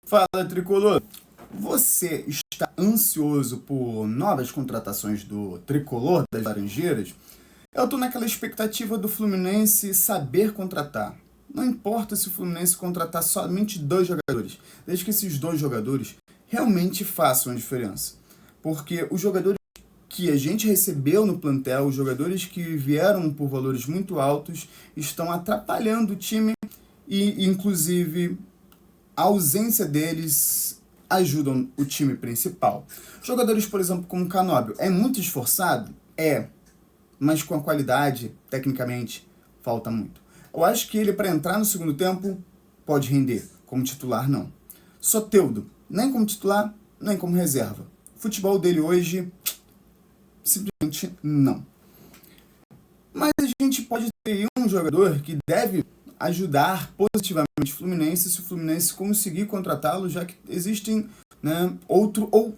Fala, Tricolor! Você está ansioso por novas contratações do Tricolor das Laranjeiras? Eu estou naquela expectativa do Fluminense saber contratar. Não importa se o Fluminense contratar somente dois jogadores, desde que esses dois jogadores realmente façam a diferença. Porque os jogadores que a gente recebeu no plantel, os jogadores que vieram por valores muito altos, estão atrapalhando o time e, inclusive, a ausência deles ajudam o time principal. Jogadores, por exemplo, como o Canóbio, é muito esforçado? É, mas com a qualidade, tecnicamente, falta muito. Eu acho que ele, para entrar no segundo tempo, pode render. Como titular, não. Soteldo, nem como titular, nem como reserva. O futebol dele hoje, simplesmente não. Mas a gente pode ter um jogador que deve ajudar positivamente o Fluminense se o Fluminense conseguir contratá-lo, já que existem, né,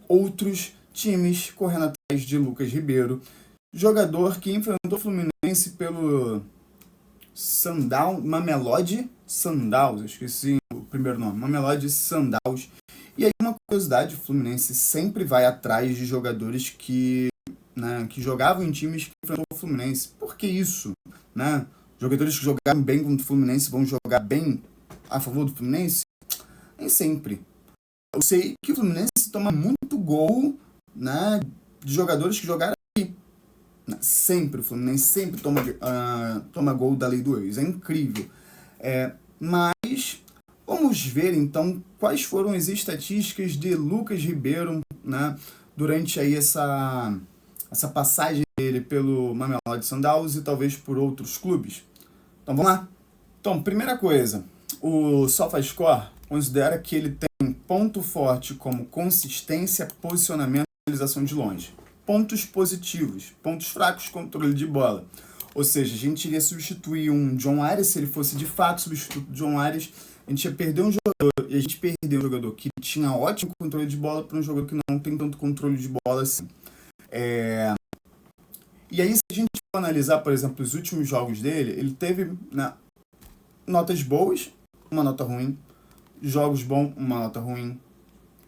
outros times correndo atrás de Lucas Ribeiro, jogador que enfrentou o Fluminense pelo Mamelodi Sundowns, esqueci o primeiro nome, Mamelodi Sundowns. E aí uma curiosidade, o Fluminense sempre vai atrás de jogadores que jogavam em times que enfrentou o Fluminense. Por que isso? Né? Jogadores que jogaram bem contra o Fluminense vão jogar bem a favor do Fluminense? Nem sempre. Eu sei que o Fluminense toma muito gol, né, de jogadores que jogaram aqui. Sempre, o Fluminense sempre toma gol da lei do ex. É incrível. Mas vamos ver então quais foram as estatísticas de Lucas Ribeiro, né, durante aí essa passagem dele pelo Mamelodi Sundowns e talvez por outros clubes. Então vamos lá. Então, primeira coisa, o SofaScore considera que ele tem ponto forte como consistência, posicionamento e realização de longe. Pontos positivos, pontos fracos, controle de bola. Ou seja, a gente iria substituir um John Arias, se ele fosse de fato substituto do John Arias, a gente ia perder um jogador, e a gente perdeu um jogador que tinha ótimo controle de bola para um jogador que não tem tanto controle de bola assim. E aí, se a gente for analisar, por exemplo, os últimos jogos dele, ele teve, né, notas boas, uma nota ruim, jogos bons, uma nota ruim,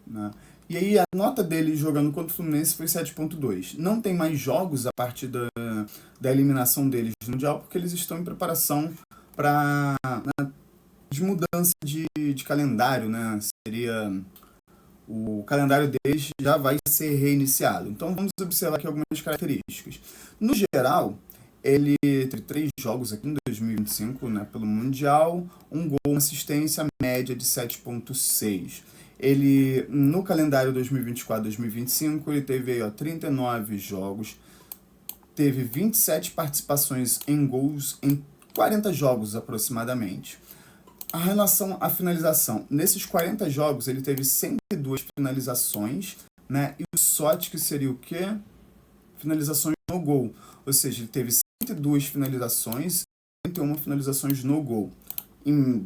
né? E aí a nota dele jogando contra o Fluminense foi 7.2. Não tem mais jogos a partir da eliminação deles no Mundial, porque eles estão em preparação para, né, de mudança de calendário, né? Seria... O calendário deles já vai ser reiniciado. Então vamos observar aqui algumas características. No geral, ele teve 3 jogos aqui em 2025, né, pelo Mundial, um gol, uma assistência média de 7.6. Ele, no calendário 2024-2025, ele teve aí, 39 jogos, teve 27 participações em gols em 40 jogos aproximadamente. A relação à finalização. Nesses 40 jogos, ele teve 102 finalizações, né? E o SOT, que seria o quê? Finalizações no gol. Ou seja, ele teve 102 finalizações e 41 finalizações no gol.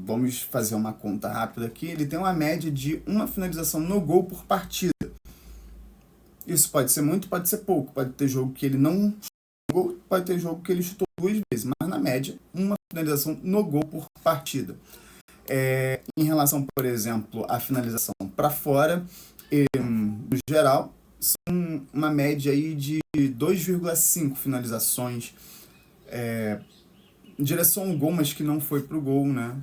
Vamos fazer uma conta rápida aqui. Ele tem uma média de uma finalização no gol por partida. Isso pode ser muito, pode ser pouco. Pode ter jogo que ele não chutou, pode ter jogo que ele chutou 2 vezes. Mas, na média, uma finalização no gol por partida. Em relação, por exemplo, à finalização para fora, no geral, são uma média aí de 2,5 finalizações em direção ao gol, mas que não foi para o gol, né,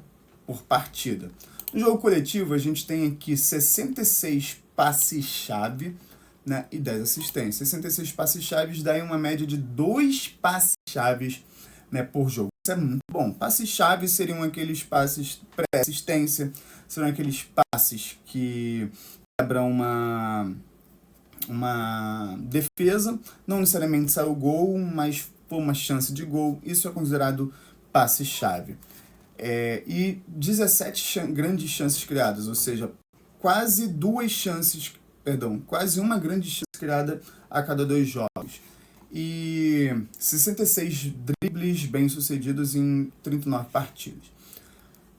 por partida. No jogo coletivo, a gente tem aqui 66 passes-chave, né, e 10 assistências. 66 passes-chaves dá uma média de 2 passes-chaves, né, por jogo. Isso é muito bom. Passes-chave seriam aqueles passes pré-assistência, seriam aqueles passes que quebram uma defesa, não necessariamente saiu gol, mas foi uma chance de gol. Isso é considerado passe-chave. E 17 grandes chances criadas, ou seja, quase uma grande chance criada a cada 2 jogos. E 66 dribles bem-sucedidos em 39 partidas.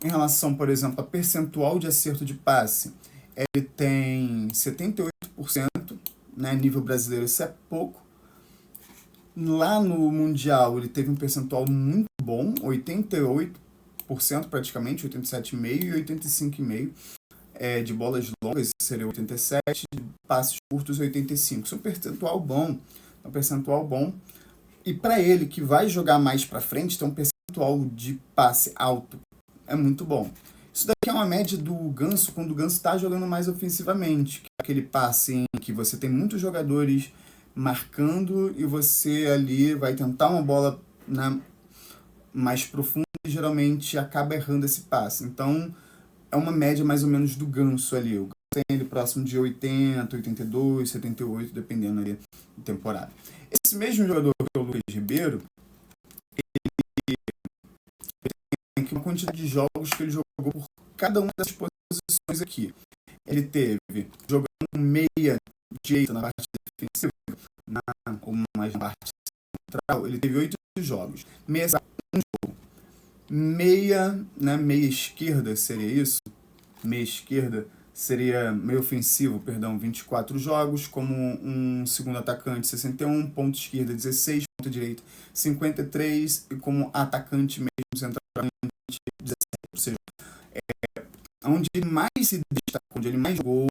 Em relação, por exemplo, a percentual de acerto de passe, ele tem 78%, né, nível brasileiro isso é pouco. Lá no Mundial ele teve um percentual muito bom, 88% praticamente, 87,5% e 85,5%. de bolas longas seria 87, de passes curtos 85. Isso é um percentual bom. É um percentual bom. E para ele, que vai jogar mais para frente, tem um percentual de passe alto. É muito bom. Isso daqui é uma média do Ganso quando o Ganso está jogando mais ofensivamente. Que é aquele passe em que você tem muitos jogadores marcando e você ali vai tentar uma bola mais profunda e geralmente acaba errando esse passe. Então, é uma média mais ou menos do Ganso ali. O Ganso tem ele próximo de 80, 82, 78, dependendo ali da temporada. Esse mesmo jogador que é o Lucas Ribeiro, tem uma quantidade de jogos que ele jogou por cada uma das posições aqui. Ele teve jogando meia direita na parte defensiva, ou mais na parte central, ele teve 8 jogos. Meia, um jogo. Meia esquerda seria isso? Meia esquerda seria meio ofensivo, 24 jogos, como um segundo atacante 61, ponto esquerda 16, ponto direita 53 e como atacante mesmo centralmente 17. Ou seja, onde ele mais se destacou, onde ele mais jogou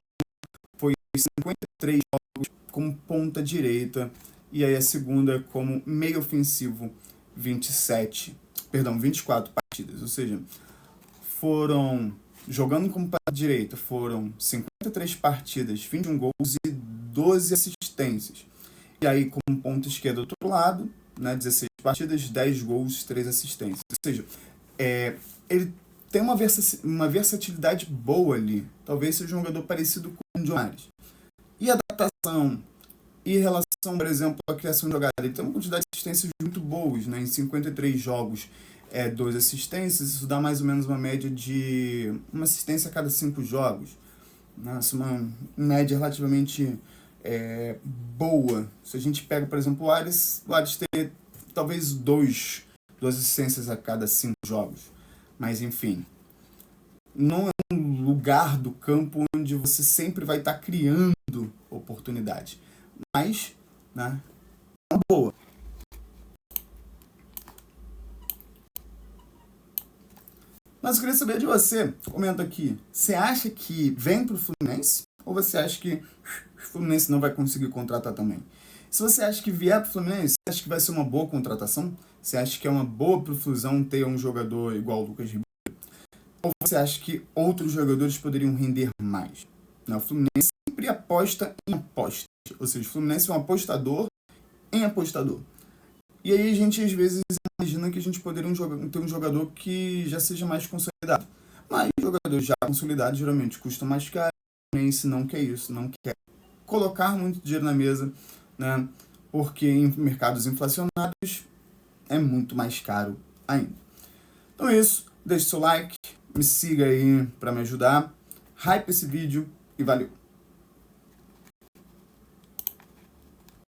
foi 53 jogos como ponta direita e aí a segunda como meio ofensivo 24 partidas, ou seja, foram jogando como ponta direita, foram 53 partidas, 21 gols e 12 assistências. E aí, como ponta esquerda do outro lado, 16 partidas, 10 gols, 3 assistências. Ou seja, ele tem uma versatilidade boa ali. Talvez seja um jogador parecido com o John Ares. E adaptação e relação, por exemplo, à criação de jogada. Ele tem uma quantidade de assistências muito boas, em 53 jogos. 12 assistências, isso dá mais ou menos uma média de uma assistência a cada 5 jogos. Isso é uma média relativamente boa. Se a gente pega, por exemplo, o Ares teria talvez 2 assistências a cada 5 jogos. Mas, enfim, não é um lugar do campo onde você sempre vai estar criando oportunidade. Mas, é uma boa. Mas eu queria saber de você, comenta aqui, você acha que vem pro Fluminense? Ou você acha que o Fluminense não vai conseguir contratar também? Se você acha que vier pro Fluminense, você acha que vai ser uma boa contratação? Você acha que é uma boa pro Flusão ter um jogador igual o Lucas Ribeiro? Ou você acha que outros jogadores poderiam render mais? Não, o Fluminense sempre aposta em apostas. Ou seja, o Fluminense é um apostador em apostador. E aí a gente às vezes imagina que a gente poderia ter um jogador que já seja mais consolidado. Mas jogadores já consolidados geralmente custam mais caro. O Fluminense não quer isso, não quer colocar muito dinheiro na mesa, porque em mercados inflacionados é muito mais caro ainda. Então é isso, deixe seu like, me siga aí para me ajudar, hype esse vídeo e valeu!